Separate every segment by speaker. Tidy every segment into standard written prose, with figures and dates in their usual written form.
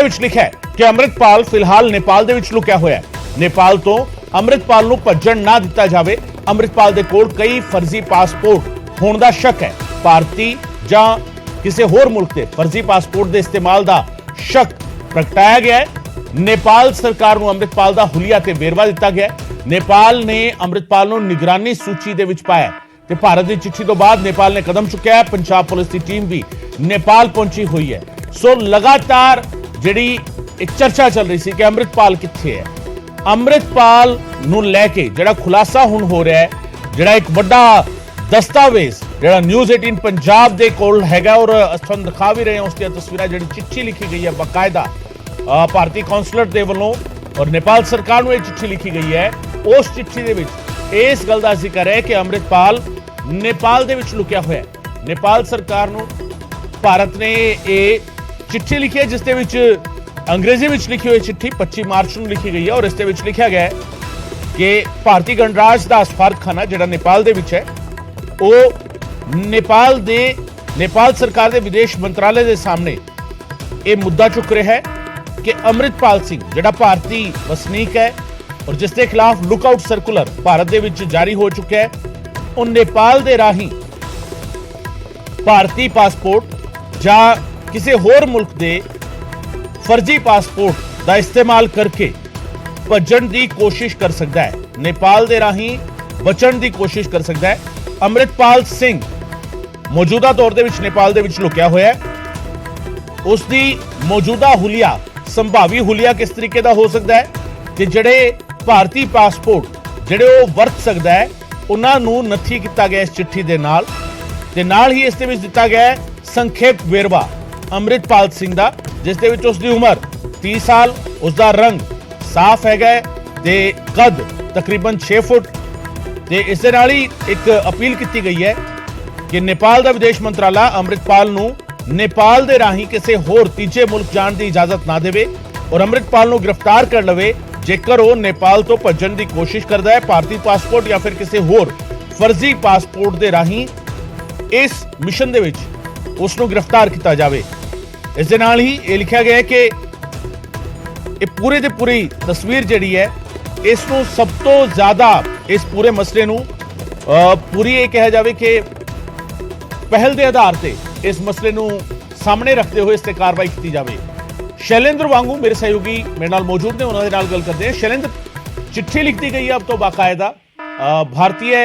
Speaker 1: ਵਿੱਚ ਲਿਖਿਆ ਹੈ ਕਿ ਅੰਮ੍ਰਿਤਪਾਲ ਫਿਲਹਾਲ ਨੇਪਾਲ ਦੇ ਵਿੱਚ ਲੁਕਿਆ ਹੋਇਆ ਹੈ। ਨੇਪਾਲ ਤੋਂ ਅੰਮ੍ਰਿਤਪਾਲ ਨੂੰ ਭੱਜਣ ਨਾ ਦਿੱਤਾ ਜਾਵੇ। ਅੰਮ੍ਰਿਤਪਾਲ ਦੇ ਕੋਲ ਕਈ ਫਰਜ਼ੀ ਪਾਸਪੋਰਟ ਹੋਣ ਦਾ ਸ਼ੱਕ ਹੈ। ਭਾਰਤੀ ਜਾਂ ਕਿਸੇ ਹੋਰ ਮੁਲਕ ਦੇ ਫਰਜ਼ੀ ਪਾਸਪੋਰਟ ਦੇ ਇਸਤੇਮਾਲ ਦਾ ਸ਼ੱਕ ਪ੍ਰਗਟਾਇਆ ਗਿਆ ਹੈ। ਨੇਪਾਲ ਸਰਕਾਰ ਨੂੰ ਅੰਮ੍ਰਿਤਪਾਲ ਦਾ ਹੁਲੀਆ ਤੇ ਵੇਰਵਾ ਦਿੱਤਾ ਗਿਆ ਹੈ। ਨੇਪਾਲ ਨੇ ਅੰਮ੍ਰਿਤਪਾਲ ਨੂੰ ਨਿਗਰਾਨੀ ਸੂਚੀ ਦੇ ਵਿੱਚ ਪਾਇਆ ਤੇ ਭਾਰਤ ਦੀ ਚਿੱਠੀ ਤੋਂ ਬਾਅਦ ਨੇਪਾਲ ਨੇ ਕਦਮ ਚੁੱਕਿਆ ਹੈ। ਪੰਜਾਬ ਪੁਲਿਸ ਦੀ ਟੀਮ ਵੀ ਨੇਪਾਲ ਪਹੁੰਚੀ ਹੋਈ ਹੈ। ਸੋ ਲਗਾਤਾਰ ਜਿਹੜੀ ਇੱਕ ਚਰਚਾ ਚੱਲ ਰਹੀ ਸੀ ਕਿ ਅੰਮ੍ਰਿਤਪਾਲ ਕਿੱਥੇ ਹੈ। ਅੰਮ੍ਰਿਤਪਾਲ ਨੂੰ ਲੈ ਕੇ ਜਿਹੜਾ ਖੁਲਾਸਾ ਹੁਣ ਹੋ ਰਿਹਾ ਹੈ, ਜਿਹੜਾ ਇੱਕ ਵੱਡਾ ਦਸਤਾਵੇਜ਼ ਜਿਹੜਾ ਨਿਊਜ਼ 18 ਪੰਜਾਬ ਦੇ ਕੋਲ ਹੈਗਾ ਔਰ ਤੁਹਾਨੂੰ ਦਿਖਾ ਵੀ ਰਹੇ ਹਾਂ ਉਸ ਦੀਆਂ ਤਸਵੀਰਾਂ, ਜਿਹੜੀ ਚਿੱਠੀ ਲਿਖੀ ਗਈ ਹੈ ਬਾਕਾਇਦਾ ਭਾਰਤੀ ਕੌਂਸਲਰ ਦੇ ਵੱਲੋਂ ਔਰ ਨੇਪਾਲ ਸਰਕਾਰ ਨੂੰ ਇਹ ਚਿੱਠੀ ਲਿਖੀ ਗਈ ਹੈ। ਉਸ ਚਿੱਠੀ ਦੇ ਵਿੱਚ ਇਸ ਗੱਲ ਦਾ ਜ਼ਿਕਰ ਹੈ ਕਿ ਅੰਮ੍ਰਿਤਪਾਲ ਨੇਪਾਲ ਦੇ ਵਿੱਚ ਲੁਕਿਆ ਹੋਇਆ ਹੈ। ਨੇਪਾਲ ਸਰਕਾਰ ਨੂੰ ਭਾਰਤ ਨੇ ਇਹ ਚਿੱਠੀ ਲਿਖੀ ਹੈ, ਜਿਸ ਦੇ ਵਿੱਚ ਅੰਗਰੇਜ਼ੀ ਵਿੱਚ ਲਿਖੀ ਹੋਈ ਚਿੱਠੀ 25 ਮਾਰਚ ਨੂੰ ਲਿਖੀ ਗਈ ਹੈ ਔਰ ਇਸ ਦੇ ਵਿੱਚ ਲਿਖਿਆ ਗਿਆ ਹੈ ਕਿ ਭਾਰਤੀ ਗਣਰਾਜ ਦਾ ਸਫਾਰਤਖਾਨਾ ਜਿਹੜਾ ਨੇਪਾਲ ਦੇ ਵਿੱਚ ਹੈ, ਉਹ ਨੇਪਾਲ ਸਰਕਾਰ ਦੇ ਵਿਦੇਸ਼ ਮੰਤਰਾਲੇ ਦੇ ਸਾਹਮਣੇ ਇਹ ਮੁੱਦਾ ਚੁੱਕ ਰਿਹਾ ਹੈ ਕਿ ਅੰਮ੍ਰਿਤਪਾਲ ਸਿੰਘ ਜਿਹੜਾ ਭਾਰਤੀ ਵਸਨੀਕ ਹੈ ਔਰ ਜਿਸ ਦੇ ਖਿਲਾਫ ਲੁੱਕਆਊਟ ਸਰਕੂਲਰ ਭਾਰਤ ਦੇ ਵਿੱਚ ਜਾਰੀ ਹੋ ਚੁੱਕਿਆ ਹੈ, ਉਹ ਨੇਪਾਲ ਦੇ ਰਾਹੀਂ ਭਾਰਤੀ ਪਾਸਪੋਰਟ ਜਾਂ ਕਿਸੇ ਹੋਰ ਮੁਲਕ ਦੇ ਫਰਜ਼ੀ ਪਾਸਪੋਰਟ ਦਾ ਇਸਤੇਮਾਲ ਕਰਕੇ ਭੱਜਣ ਦੀ ਕੋਸ਼ਿਸ਼ ਕਰ ਸਕਦਾ ਹੈ। ਨੇਪਾਲ ਦੇ ਰਾਹੀਂ ਬਚਣ ਦੀ ਕੋਸ਼ਿਸ਼ ਕਰ ਸਕਦਾ ਹੈ। ਅੰਮ੍ਰਿਤਪਾਲ ਸਿੰਘ ਮੌਜੂਦਾ ਤੌਰ ਦੇ ਵਿੱਚ ਨੇਪਾਲ ਦੇ ਵਿੱਚ ਲੁਕਿਆ ਹੋਇਆ ਹੈ। ਉਸ ਦੀ ਮੌਜੂਦਾ ਹੁਲੀਆ, ਸੰਭਾਵੀ ਹੁਲੀਆ ਕਿਸ ਤਰੀਕੇ ਦਾ ਹੋ ਸਕਦਾ ਹੈ ਕਿ ਜਿਹੜੇ ਭਾਰਤੀ ਪਾਸਪੋਰਟ ਜਿਹੜੇ ਉਹ ਵਰਤ ਸਕਦਾ ਹੈ, ਉਹਨਾਂ ਨੂੰ ਨੱਥੀ ਕੀਤਾ ਗਿਆ ਇਸ ਚਿੱਠੀ ਦੇ ਨਾਲ ਤੇ ਨਾਲ ਹੀ ਇਸ ਦੇ ਵਿੱਚ ਦਿੱਤਾ ਗਿਆ ਹੈ ਸੰਖੇਪ ਵੇਰਵਾ ਅੰਮ੍ਰਿਤਪਾਲ ਸਿੰਘ ਦਾ, ਜਿਸ ਦੇ ਵਿੱਚ ਉਸ ਦੀ ਉਮਰ 30 ਸਾਲ, ਉਸ ਦਾ ਰੰਗ ਸਾਫ਼ ਹੈਗਾ ਤੇ ਕੱਦ ਤਕਰੀਬਨ 6 ਫੁੱਟ ਤੇ ਇਸ ਦੇ ਨਾਲ ਹੀ ਇੱਕ ਅਪੀਲ ਕੀਤੀ ਗਈ ਹੈ ਕਿ ਨੇਪਾਲ ਦਾ ਵਿਦੇਸ਼ ਮੰਤਰਾਲਾ ਅੰਮ੍ਰਿਤਪਾਲ ਨੂੰ ਨੇਪਾਲ ਦੇ ਰਾਹੀਂ ਕਿਸੇ ਹੋਰ ਤੀਜੇ ਮੁਲਕ ਜਾਣ ਦੀ ਇਜਾਜ਼ਤ ਨਾ ਦੇਵੇ ਔਰ ਅੰਮ੍ਰਿਤਪਾਲ ਨੂੰ ਗ੍ਰਿਫਤਾਰ ਕਰ ਲਵੇ ਜੇਕਰ ਉਹ ਨੇਪਾਲ ਤੋਂ ਭੱਜਣ ਦੀ ਕੋਸ਼ਿਸ਼ ਕਰਦਾ ਹੈ। ਭਾਰਤੀ ਪਾਸਪੋਰਟ ਜਾਂ ਫਿਰ ਕਿਸੇ ਹੋਰ ਫਰਜ਼ੀ ਪਾਸਪੋਰਟ ਦੇ ਰਾਹੀਂ ਇਸ ਮਿਸ਼ਨ ਦੇ ਵਿੱਚ ਉਸ ਨੂੰ ਗ੍ਰਿਫਤਾਰ ਕੀਤਾ ਜਾਵੇ। ਇਸ ਦੇ ਨਾਲ ਹੀ ਇਹ ਲਿਖਿਆ ਗਿਆ ਹੈ ਕਿ ਇਹ ਪੂਰੇ ਦੀ ਪੂਰੀ ਤਸਵੀਰ ਜਿਹੜੀ ਹੈ, ਇਸ ਨੂੰ ਸਭ ਤੋਂ ਜ਼ਿਆਦਾ ਇਸ ਪੂਰੇ ਮਸਲੇ ਨੂੰ ਪੂਰੀ ਇਹ ਕਿਹਾ ਜਾਵੇ ਕਿ ਪਹਿਲ ਦੇ ਆਧਾਰ ਤੇ ਇਸ ਮਸਲੇ ਨੂੰ ਸਾਹਮਣੇ ਰੱਖਦੇ ਹੋਏ ਇਸ ਤੇ ਕਾਰਵਾਈ ਕੀਤੀ ਜਾਵੇ। शैलेंद्र वांगू मेरे सहयोगी मेरे नाल मौजूद ने, उन्होंने नाल गल करते हैं। शैलेंद्र, चिट्ठी लिख दी गई है अब तो बाकायदा भारतीय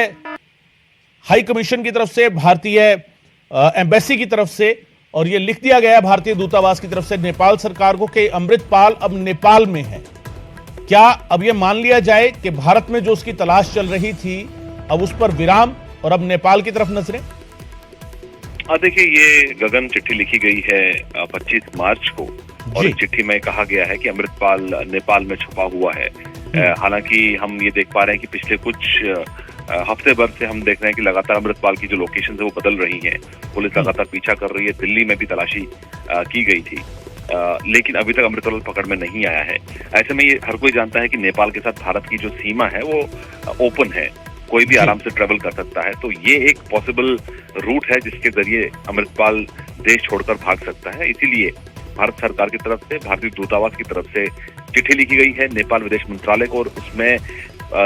Speaker 1: हाई कमीशन की तरफ से, भारतीय एम्बेसी की तरफ से, और ये लिख दिया गया है भारतीय दूतावास की तरफ से नेपाल सरकार को कि अमृतपाल अब नेपाल में है। क्या अब ये मान लिया जाए कि भारत में जो उसकी तलाश चल रही थी अब उस पर विराम और अब नेपाल की तरफ नजरें?
Speaker 2: देखिए, ये गगन चिट्ठी लिखी गई है 25 मार्च को और इस चिट्ठी में कहा गया है कि अमृतपाल नेपाल में छुपा हुआ है। हालांकि हम ये देख पा रहे हैं कि पिछले कुछ हफ्ते भर से हम देख रहे हैं कि लगातार अमृतपाल की जो लोकेशन है वो बदल रही है। पुलिस लगातार पीछा कर रही है। दिल्ली में भी तलाशी की गई थी, लेकिन अभी तक अमृतपाल पकड़ में नहीं आया है। ऐसे में ये हर कोई जानता है कि नेपाल के साथ भारत की जो सीमा है वो ओपन है, कोई भी आराम से ट्रेवल कर सकता है। तो ये एक पॉसिबल रूट है जिसके जरिए अमृतपाल देश छोड़कर भाग सकता है। इसीलिए भारत सरकार की तरफ से, भारतीय दूतावास की तरफ से चिट्ठी लिखी गई है नेपाल विदेश मंत्रालय को और उसमें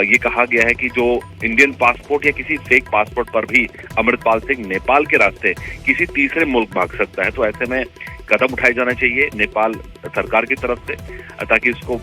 Speaker 2: ये कहा गया है कि जो इंडियन पासपोर्ट या किसी फेक पासपोर्ट पर भी अमृतपाल सिंह नेपाल के रास्ते किसी तीसरे मुल्क भाग सकता है। तो ऐसे में कदम उठाए जाना चाहिए नेपाल सरकार की तरफ से ताकि उसको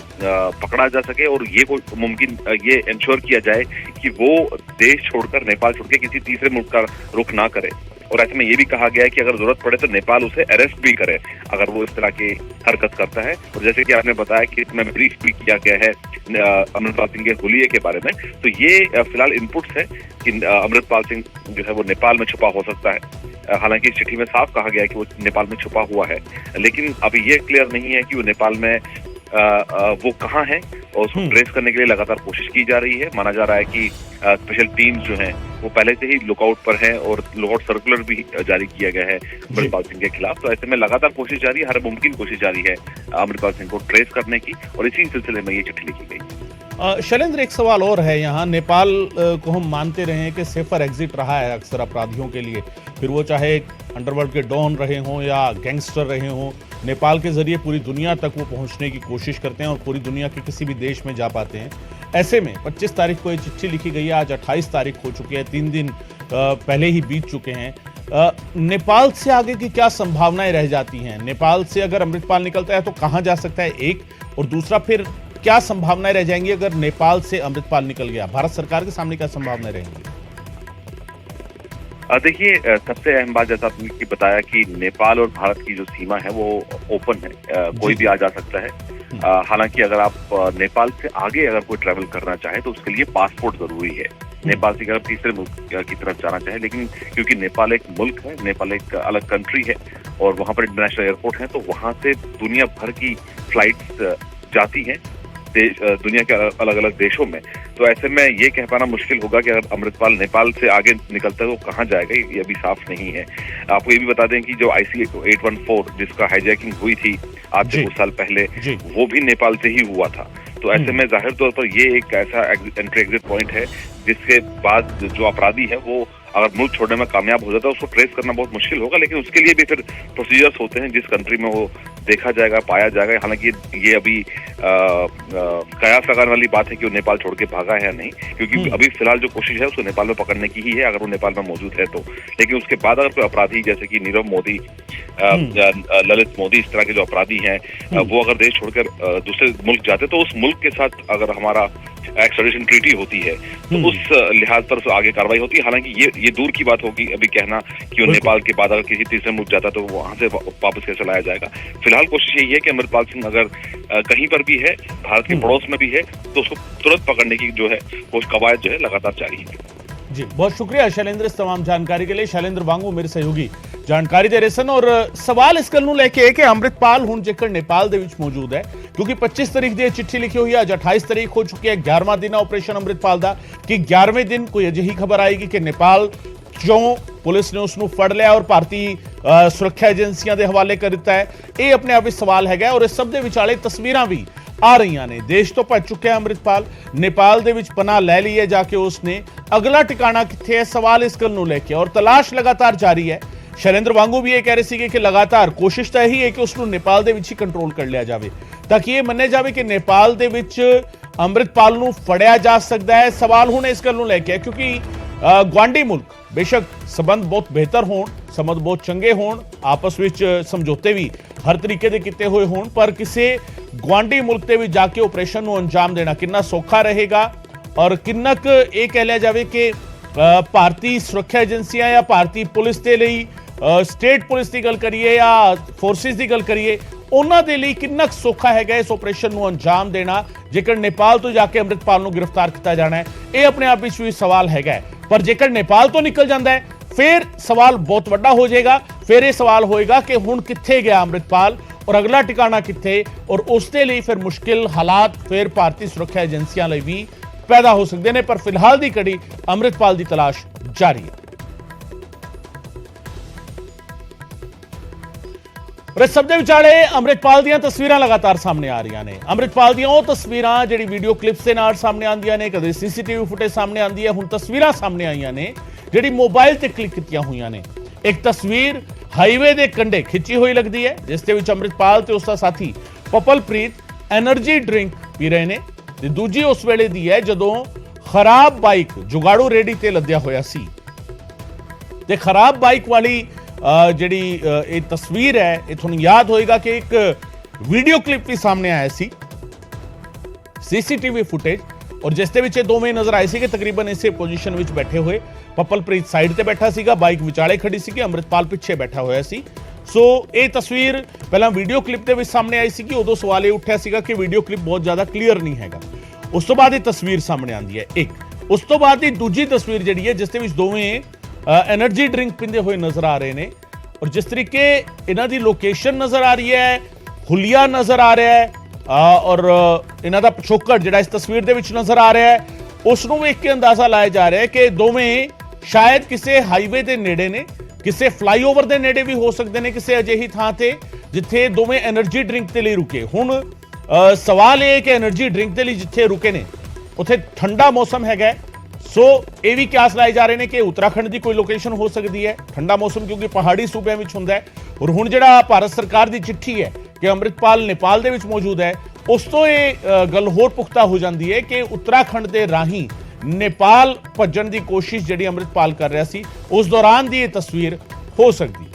Speaker 2: पकड़ा जा सके और ये मुमकिन ये इंश्योर किया जाए कि वो देश छोड़कर, नेपाल छोड़ के किसी तीसरे मुल्क का रुख ना करे। और ऐसे में ये भी कहा गया है कि अगर जरूरत पड़े तो नेपाल उसे अरेस्ट भी करे अगर वो इस तरह की हरकत करता है। और जैसे कि आपने बताया कि इसमें ब्रीफ भी किया गया है अमृतपाल सिंह के हुलिये के बारे में, तो ये फिलहाल इनपुट्स है कि अमृतपाल सिंह जो है वो नेपाल में छुपा हो सकता है। हालांकि इस चिट्ठी में साफ कहा गया है कि वो नेपाल में छुपा हुआ है, लेकिन अभी ये क्लियर नहीं है कि वो नेपाल में वो कहाँ है और उसको ट्रेस करने के लिए लगातार कोशिश की जा रही है। माना जा रहा है कि स्पेशल टीम्स जो हैं वो पहले से ही लुकआउट पर हैं और लुकआउट सर्कुलर भी जारी किया गया है अमृतपाल सिंह के खिलाफ। तो ऐसे में लगातार कोशिश जारी है, हर मुमकिन कोशिश जारी है अमृतपाल सिंह को ट्रेस करने की और इसी सिलसिले में ये चिट्ठी लिखी गई।
Speaker 1: शैलेंद्र, एक सवाल और है यहाँ। नेपाल को हम मानते रहे हैं कि सेफर एग्जिट रहा है अक्सर अपराधियों के लिए, फिर वो चाहे अंडरवर्ल्ड के डॉन रहे हों या गैंगस्टर रहे हों नेपाल के जरिए पूरी दुनिया तक वो पहुंचने की कोशिश करते हैं और पूरी दुनिया के किसी भी देश में जा पाते हैं। ऐसे में 25 तारीख को ये चिट्ठी लिखी गई है, आज 28 तारीख हो चुकी है, 3 दिन पहले ही बीत चुके हैं। नेपाल से आगे की क्या संभावनाएं रह जाती हैं? नेपाल से अगर अमृतपाल निकलता है तो कहां जा सकता है, एक, और दूसरा फिर क्या संभावनाएं रह जाएंगी अगर नेपाल से अमृतपाल निकल गया? भारत सरकार के सामने क्या संभावनाएं रहेंगी?
Speaker 2: देखिए, सबसे अहम बात जैसा आपने बताया कि नेपाल और भारत की जो सीमा है वो ओपन है, कोई भी आ जा सकता है। हालांकि अगर आप नेपाल से आगे अगर कोई ट्रैवल करना चाहे तो उसके लिए पासपोर्ट जरूरी है। नेपाल से अगर तीसरे मुल्क की तरफ जाना चाहे, लेकिन क्योंकि नेपाल एक मुल्क है, नेपाल एक अलग कंट्री है और वहां पर इंटरनेशनल एयरपोर्ट है, तो वहां से दुनिया भर की फ्लाइट्स जाती हैं दुनिया के अलग अलग देशों में। तो ऐसे में ये कह पाना मुश्किल होगा कि अगर अमृतपाल नेपाल से आगे निकलता है तो कहाँ जाएगा, ये अभी साफ नहीं है। आपको ये भी बता दें कि जो IC-814 जिसका हाईजैकिंग हुई थी आज से कुछ साल पहले, वो भी नेपाल से ही हुआ था। तो ऐसे में जाहिर तौर पर ये एक ऐसा एंट्री एग्जिट पॉइंट है जिसके बाद जो अपराधी है वो अगर मुल्क छोड़ने में कामयाब हो जाता है उसको ट्रेस करना बहुत मुश्किल होगा। लेकिन उसके लिए भी फिर प्रोसीजर्स होते हैं जिस कंट्री में वो देखा जाएगा, पाया जाएगा। हालांकि ये अभी कयास लगाने वाली बात है कि वो नेपाल छोड़ के भागा है या नहीं, क्योंकि अभी फिलहाल जो कोशिश है उसको नेपाल में पकड़ने की ही है, अगर वो नेपाल में मौजूद है तो। लेकिन उसके बाद अगर कोई अपराधी जैसे कि नीरव मोदी, ललित मोदी, इस तरह के जो अपराधी हैं, वो अगर देश छोड़कर दूसरे मुल्क जाते तो उस मुल्क के साथ अगर हमारा एक्स्ट्राडिशन ट्रीटी होती है तो उस लिहाज पर आगे कार्रवाई होती है। हालांकि ये दूर की बात होगी अभी कहना कि वो नेपाल के बाद अगर किसी तीसरे मुल्क जाता तो वहां से वापस कैसे लाया जाएगा। फिलहाल कोशिश यही है कि अमृतपाल सिंह अगर कहीं पर भी है, भारत के पड़ोस में भी है, तो उसको तुरंत पकड़ने की जो है वो कवायद जो है लगातार जारी है।
Speaker 1: जी, बहुत शुक्रिया शैलेंद्र इस तमाम जानकारी के लिए। शैलेंद्र वांगू मेरे सहयोगी जानकारी दे रहे सन। और सवाल इस गल ਨੂੰ ਲੈ ਕੇ ਕਿ अमृतपाल ਹੁਣ ਜੇਕਰ नेपाल ਦੇ ਵਿੱਚ ਮੌਜੂਦ ਹੈ, ਕਿਉਂਕਿ 25 ਤਰੀਕ ਦੀ ਚਿੱਠੀ ਲਿਖੀ ਹੋਈ ਹੈ, ਅੱਜ 28 ਤਰੀਕ ਹੋ ਚੁੱਕੀ ਹੈ, 11ਵਾਂ ਦਿਨ ਹੈ ਆਪਰੇਸ਼ਨ अमृतपाल ਦਾ, ਕਿ 11ਵੇਂ ਦਿਨ ਕੋਈ ਅਜਿਹੀ ਖਬਰ ਆਏਗੀ ਕਿ नेपाल ਚੋਂ ਪੁਲਿਸ ਨੇ ਉਸ ਨੂੰ ਫੜ ਲਿਆ ਔਰ ਭਾਰਤੀ ਸੁਰੱਖਿਆ ਏਜੰਸੀਆਂ ਦੇ ਹਵਾਲੇ ਕਰ ਦਿੱਤਾ ਹੈ। ਇਹ ਆਪਣੇ ਆਪ ਵਿੱਚ ਸਵਾਲ ਹੈਗਾ ਔਰ ਇਸ ਸਭ ਦੇ ਵਿਚਾਲੇ ਤਸਵੀਰਾਂ ਵੀ ਆ ਰਹੀਆਂ ਨੇ। ਦੇਸ਼ ਤੋਂ ਭੱਜ ਚੁੱਕਿਆ अमृतपाल, नेपाल ਦੇ ਵਿੱਚ ਪਨਾਹ ਲੈ ਲਈ ਹੈ ਜਾ ਕੇ ਉਸਨੇ। ਅਗਲਾ ਟਿਕਾਣਾ ਕਿੱਥੇ ਹੈ, ਸਵਾਲ ਇਸ ਗੱਲ ਨੂੰ ਲੈ ਕੇ ਔਰ ਤਲਾਸ਼ ਲਗਾਤਾਰ ਜਾਰੀ ਹੈ। शैलेंद्र वांगू भी ये कह रहे थे कि लगातार कोशिश तो यही है कि उसको नेपाल दे विच ही कंट्रोल कर लिया जाए ताकि ये मन्ने जाए कि नेपाल दे विच अमृतपाल नूं फड़िया जा सकता है। सवाल हुण इस गल नूं लैके क्योंकि गुआढ़ी मुल्क बेशक संबंध बहुत बेहतर होण, संबंध बहुत चंगे होण, आपस विच समझौते भी हर तरीके दे किते हुए होण, पर किसी गुआढ़ी मुल्क दे विच जाके ऑपरेशन नूं अंजाम देना कितना सौखा रहेगा और किन्ना क ये कह लिया जाए कि भारतीय सुरक्षा एजेंसियां या भारतीय पुलिस के लिए स्टेट पुलिस की गल करिए या फोर्सिस की गल करिए, उन्हां दे लई किन्ना सौखा है इस ऑपरेशन नूं अंजाम देना जेकर नेपाल तो जाके अमृतपाल नूं गिरफ्तार किया जाना है। ये अपने आप विच भी सवाल है, पर जेकर नेपाल तो निकल जाता है फिर सवाल बहुत वड्डा हो जाएगा। फिर ये सवाल होएगा कि हुण कित्थे गया अमृतपाल और अगला ठिकाना कित्थे, और उसके लिए फिर मुश्किल हालात फिर भारतीय सुरक्षा एजेंसियां लई भी पैदा हो सकते हैं। पर फिलहाल की कड़ी अमृतपाल की तलाश जारी है। इस सब दे विचाले अमृतपाल ਦੀਆਂ ਤਸਵੀਰਾਂ लगातार सामने आ रही ने। अमृतपाल ਦੀਆਂ ਉਹ ਤਸਵੀਰਾਂ ਜਿਹੜੀ ਵੀਡੀਓ ਕਲਿੱਪਸ ਦੇ ਨਾਲ ਸਾਹਮਣੇ ਆਉਂਦੀਆਂ ਨੇ, ਕਦੇ CCTV ਫੁਟੇਜ ਸਾਹਮਣੇ ਆਉਂਦੀ ਹੈ, ਹੁਣ ਤਸਵੀਰਾਂ ਸਾਹਮਣੇ ਆਈਆਂ ਨੇ ਜਿਹੜੀ ਮੋਬਾਈਲ ਤੇ ਕਲਿੱਕ ਕੀਤੀਆਂ ਹੋਈਆਂ ਨੇ। ਇੱਕ ਤਸਵੀਰ ਹਾਈਵੇ ਦੇ ਕੰਢੇ ਖਿੱਚੀ ਹੋਈ ਲੱਗਦੀ ਹੈ ਜਿਸ ਦੇ ਵਿੱਚ ਅਮ੍ਰਿਤਪਾਲ ਤੇ ਉਸ ਦਾ ਸਾਥੀ ਪਪਲਪ੍ਰੀਤ એનર્ਜੀ ਡਰਿੰਕ ਪੀ ਰਹੇ ਨੇ, ਤੇ ਦੂਜੀ ਉਸ ਵੇਲੇ ਦੀ ਹੈ ਜਦੋਂ ਖਰਾਬ ਬਾਈਕ ਜੁਗਾੜੂ ਰੇੜੀ ਤੇ ਲੱਦਿਆ ਹੋਇਆ ਸੀ। ਤੇ ਖਰਾਬ ਬਾਈਕ ਵਾਲੀ ਜਿਹੜੀ ਇਹ ਤਸਵੀਰ ਹੈ, ਇਹ ਤੁਹਾਨੂੰ ਯਾਦ ਹੋਏਗਾ ਕਿ ਇੱਕ ਵੀਡੀਓ ਕਲਿੱਪ ਵੀ ਸਾਹਮਣੇ ਆਇਆ ਸੀ, CCTV ਫੁਟੇਜ, ਔਰ ਜਿਸ ਦੇ ਵਿੱਚ ਇਹ ਦੋਵੇਂ ਨਜ਼ਰ ਆਏ ਸੀ ਕਿ ਤਕਰੀਬਨ ਇਸੇ ਪੋਜੀਸ਼ਨ ਵਿੱਚ ਬੈਠੇ ਹੋਏ। ਪਪਲਪ੍ਰੀਤ ਸਾਈਡ ਤੇ ਬੈਠਾ ਸੀਗਾ, ਬਾਈਕ ਵਿਚਾਲੇ ਖੜੀ ਸੀ, ਅਮ੍ਰਿਤਪਾਲ ਪਿੱਛੇ ਬੈਠਾ ਹੋਇਆ ਸੀ। ਸੋ ਇਹ ਤਸਵੀਰ ਪਹਿਲਾਂ ਵੀਡੀਓ ਕਲਿੱਪ ਦੇ ਵਿੱਚ ਸਾਹਮਣੇ ਆਈ ਸੀ ਕਿ ਉਦੋਂ ਸਵਾਲ ਇਹ ਉੱਠਿਆ ਸੀਗਾ ਕਿ ਵੀਡੀਓ ਕਲਿੱਪ ਬਹੁਤ ਜ਼ਿਆਦਾ ਕਲੀਅਰ ਨਹੀਂ ਹੈਗਾ। ਉਸ ਤੋਂ ਬਾਅਦ ਇਹ ਤਸਵੀਰ ਸਾਹਮਣੇ ਆਉਂਦੀ ਹੈ ਇੱਕ, ਉਸ ਤੋਂ ਬਾਅਦ ਦੀ ਦੂਜੀ ਤਸਵੀਰ ਜਿਹੜੀ ਹੈ ਜਿਸ ਦੇ ਵਿੱਚ ਦੋਵੇਂ एनर्जी ड्रिंक पींदे हुए नजर आ रहे हैं, और जिस तरीके इन्हां दी लोकेशन नजर आ रही है, हुलिया नजर आ रहा है और इन्हां दा पिछोकड़ जिहड़ा इस तस्वीर दे विच नजर आ रहा है, उस नूं वेख के अंदाजा लाया जा रहा है कि दोवें शायद किसी हाईवे दे नेड़े ने, किसी फ्लाईओवर दे नेड़े भी हो सकते हैं, किसी अजिही थां ते जिथे दोवें एनर्जी ड्रिंक दे लई रुके। हुण सवाल ये कि एनर्जी ड्रिंक दे लई जिथे रुके ने उत्थे ठंडा मौसम हैगा, ਸੋ ਇਹ ਵੀ ਕਿਆਸ ਲਾਏ ਜਾ ਰਹੇ ਨੇ ਕਿ ਉੱਤਰਾਖੰਡ ਦੀ ਕੋਈ ਲੋਕੇਸ਼ਨ ਹੋ ਸਕਦੀ ਹੈ। ਠੰਡਾ ਮੌਸਮ ਕਿਉਂਕਿ ਪਹਾੜੀ ਸੂਬਿਆਂ ਵਿੱਚ ਹੁੰਦਾ ਹੈ ਔਰ ਹੁਣ ਜਿਹੜਾ ਭਾਰਤ ਸਰਕਾਰ ਦੀ ਚਿੱਠੀ ਹੈ ਕਿ ਅੰਮ੍ਰਿਤਪਾਲ ਨੇਪਾਲ ਦੇ ਵਿੱਚ ਮੌਜੂਦ ਹੈ, ਉਸ ਤੋਂ ਇਹ ਗੱਲ ਹੋਰ ਪੁਖਤਾ ਹੋ ਜਾਂਦੀ ਹੈ ਕਿ ਉੱਤਰਾਖੰਡ ਦੇ ਰਾਹੀਂ ਨੇਪਾਲ ਭੱਜਣ ਦੀ ਕੋਸ਼ਿਸ਼ ਜਿਹੜੀ ਅੰਮ੍ਰਿਤਪਾਲ ਕਰ ਰਿਹਾ ਸੀ, ਉਸ ਦੌਰਾਨ ਦੀ ਇਹ ਤਸਵੀਰ ਹੋ ਸਕਦੀ ਹੈ।